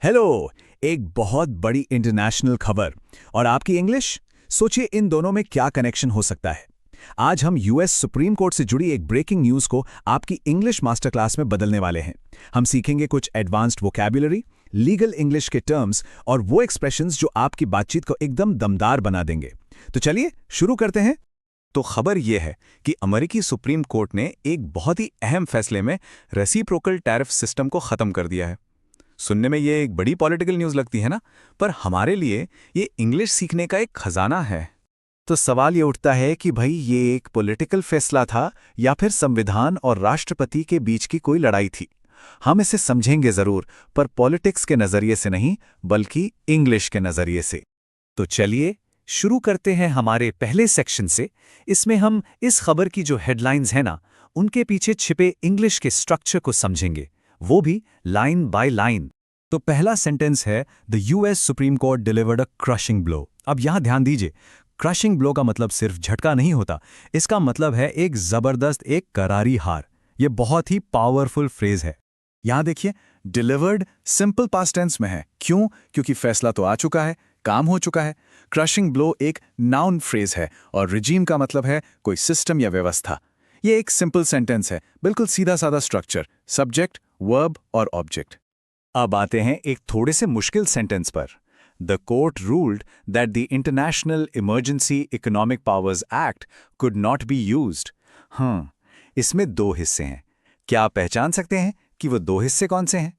Hello. एक बहुत बड़ी इंटरनेशनल खबर और आपकी इंग्लिश। सोचिए इन दोनों में क्या कनेक्शन हो सकता है। आज हम यूएस सुप्रीम कोर्ट से जुड़ी एक ब्रेकिंग न्यूज़ को आपकी इंग्लिश मास्टर क्लास में बदलने वाले हैं। हम सीखेंगे कुछ एडवांस्ड वोकैबुलरी, लीगल इंग्लिश के टर्म्स और वो एक्सप्रेशंस जो आपकी बातचीत को एकदम दमदार बना देंगे। तो चलिए शुरू करते हैं। तो खबर यह है कि अमेरिकी सुप्रीम कोर्ट ने एक बहुत ही अहम फैसले में रेसिप्रोकल टैरिफ सिस्टम को ख़त्म कर दिया है। सुनने में ये एक बड़ी पॉलिटिकल न्यूज़ लगती है ना, पर हमारे लिए ये इंग्लिश सीखने का एक खजाना है। तो सवाल ये उठता है कि भाई ये एक पॉलिटिकल फैसला था या फिर संविधान और राष्ट्रपति के बीच की कोई लड़ाई थी। हम इसे समझेंगे जरूर, पर पॉलिटिक्स के नजरिए से नहीं बल्कि इंग्लिश के नजरिए से। तो चलिए शुरू करते हैं हमारे पहले सेक्शन से। इसमें हम इस खबर की जो हेडलाइंस हैं ना, उनके पीछे छिपे इंग्लिश के स्ट्रक्चर को समझेंगे, वो भी लाइन बाय लाइन। तो पहला सेंटेंस है the US supreme court delivered a crushing blow. अब यहां ध्यान दीजिए, क्रशिंग ब्लो का मतलब सिर्फ झटका नहीं होता, इसका मतलब है एक जबरदस्त, एक करारी हार। यह बहुत ही पावरफुल फ्रेज है। यहां देखिए, डिलीवर्ड सिंपल पास्ट टेंस में है। क्यों? क्योंकि फैसला तो आ चुका है, काम हो चुका है। क्रशिंग ब्लो एक नाउन फ्रेज है और रिजीम का मतलब है कोई सिस्टम या व्यवस्था। ये एक सिंपल सेंटेंस है, बिल्कुल सीधा साधा स्ट्रक्चर, सब्जेक्ट, वर्ब और ऑब्जेक्ट। अब आते हैं एक थोड़े से मुश्किल सेंटेंस पर। The court ruled that the international emergency economic powers act could not be used. इसमें दो हिस्से हैं। क्या आप पहचान सकते हैं कि वो दो हिस्से कौन से हैं?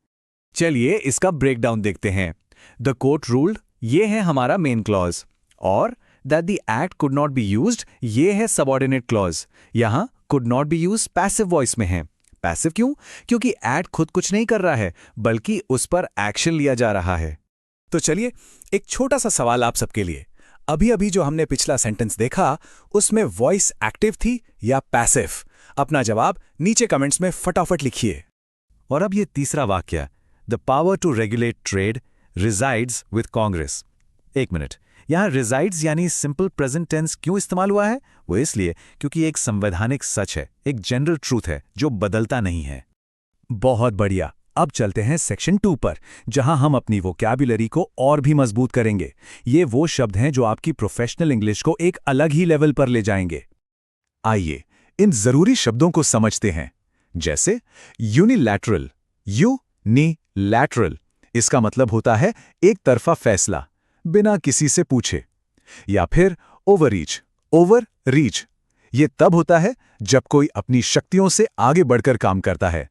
चलिए इसका ब्रेकडाउन देखते हैं। द कोर्ट रूल्ड, ये है हमारा मेन क्लॉज, और that the act could not be used, ये है सबऑर्डिनेट क्लॉज। यहां could not be used passive voice में है। पैसिव क्यों? क्योंकि एक्ट खुद कुछ नहीं कर रहा है, बल्कि उस पर एक्शन लिया जा रहा है। तो चलिए एक छोटा सा सवाल आप सबके लिए। अभी अभी जो हमने पिछला सेंटेंस देखा, उसमें वॉइस एक्टिव थी या पैसिव? अपना जवाब नीचे कमेंट्स में फटाफट लिखिए। और अब ये तीसरा वाक्य, the power to regulate trade resides with Congress. एक मिनट, यहां रिजाइड्स यानी सिंपल प्रेजेंट टेंस क्यों इस्तेमाल हुआ है? वो इसलिए क्योंकि एक संवैधानिक सच है, एक जनरल ट्रूथ है जो बदलता नहीं है। बहुत बढ़िया। अब चलते हैं सेक्शन 2 पर, जहां हम अपनी वोकैबुलरी को और भी मजबूत करेंगे। ये वो शब्द हैं जो आपकी प्रोफेशनल इंग्लिश को एक अलग ही लेवल पर ले जाएंगे। आइए इन जरूरी शब्दों को समझते हैं। जैसे यूनिलैटरल, यूनिलैटरल, इसका मतलब होता है एक तरफा फैसला, बिना किसी से पूछे। या फिर ओवररीच, ओवररीच, ये तब होता है जब कोई अपनी शक्तियों से आगे बढ़कर काम करता है।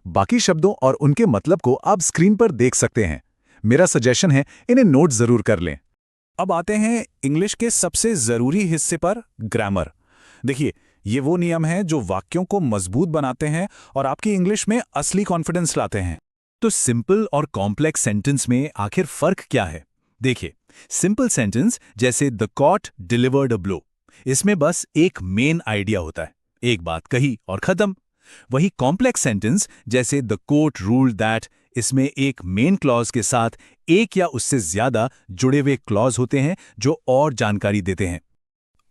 बाकी शब्दों और उनके मतलब को आप स्क्रीन पर देख सकते हैं। मेरा सजेशन है इन्हें नोट जरूर कर लें। अब आते हैं इंग्लिश के सबसे जरूरी हिस्से पर, ग्रामर। देखिए, ये वो नियम हैं जो वाक्यों को मजबूत बनाते हैं और आपकी इंग्लिश में असली कॉन्फिडेंस लाते हैं। तो सिंपल और कॉम्प्लेक्स सेंटेंस में आखिर फर्क क्या है? देखिए, सिंपल सेंटेंस जैसे the court delivered a blow, इसमें बस एक मेन आइडिया होता है, एक बात कही और खत्म। वही कॉम्प्लेक्स सेंटेंस जैसे द कोर्ट रूल्ड दैट, इसमें एक मेन क्लॉज के साथ एक या उससे ज्यादा जुड़े हुए क्लॉज होते हैं जो और जानकारी देते हैं।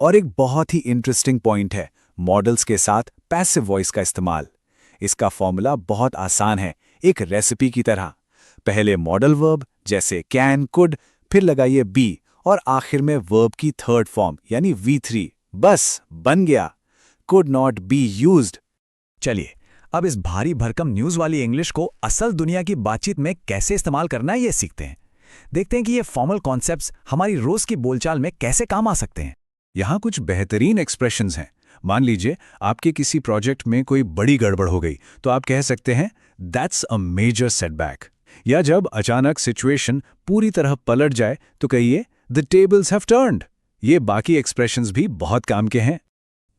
और एक बहुत ही इंटरेस्टिंग पॉइंट है मॉडल्स के साथ पैसिव वॉइस का इस्तेमाल। इसका फॉर्मूला बहुत आसान है, एक रेसिपी की तरह। पहले मॉडल वर्ब जैसे कैन, कुड, फिर लगाइए बी और आखिर में वर्ब की थर्ड फॉर्म यानी V3। बस बन गया, कुड नॉट बी यूज्ड। चलिए अब इस भारी भरकम न्यूज वाली इंग्लिश को असल दुनिया की बातचीत में कैसे इस्तेमाल करना है, ये सीखते हैं। देखते हैं कि ये फॉर्मल कॉन्सेप्ट्स हमारी रोज की बोलचाल में कैसे काम आ सकते हैं। यहाँ कुछ बेहतरीन एक्सप्रेशंस हैं। मान लीजिए आपके किसी प्रोजेक्ट में कोई बड़ी गड़बड़ हो गई, तो आप कह सकते हैं दैट्स अ मेजर सेटबैक। या जब अचानक सिचुएशन पूरी तरह पलट जाए तो कहिए द टेबल्स हैव टर्न्ड। ये बाकी एक्सप्रेशंस भी बहुत काम के हैं।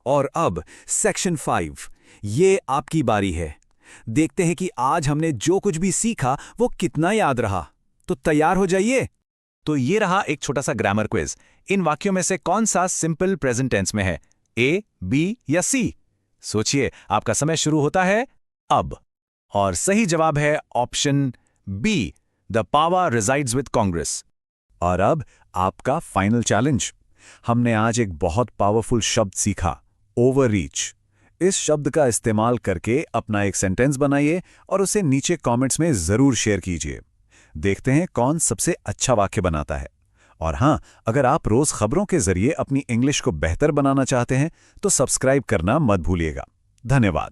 और अब सेक्शन 5, ये आपकी बारी है। देखते हैं कि आज हमने जो कुछ भी सीखा वो कितना याद रहा। तो तैयार हो जाइए। तो ये रहा एक छोटा सा ग्रामर क्विज। इन वाक्यों में से कौन सा सिंपल प्रेजेंट टेंस में है, ए, बी या सी? सोचिए, आपका समय शुरू होता है अब। और सही जवाब है option B, the power resides with Congress. और अब आपका फाइनल चैलेंज। हमने आज एक बहुत पावरफुल शब्द सीखा, ओवररीच। इस शब्द का इस्तेमाल करके अपना एक सेंटेंस बनाइए और उसे नीचे कमेंट्स में जरूर शेयर कीजिए। देखते हैं कौन सबसे अच्छा वाक्य बनाता है। और हाँ, अगर आप रोज खबरों के जरिए अपनी इंग्लिश को बेहतर बनाना चाहते हैं तो सब्सक्राइब करना मत भूलिएगा। धन्यवाद।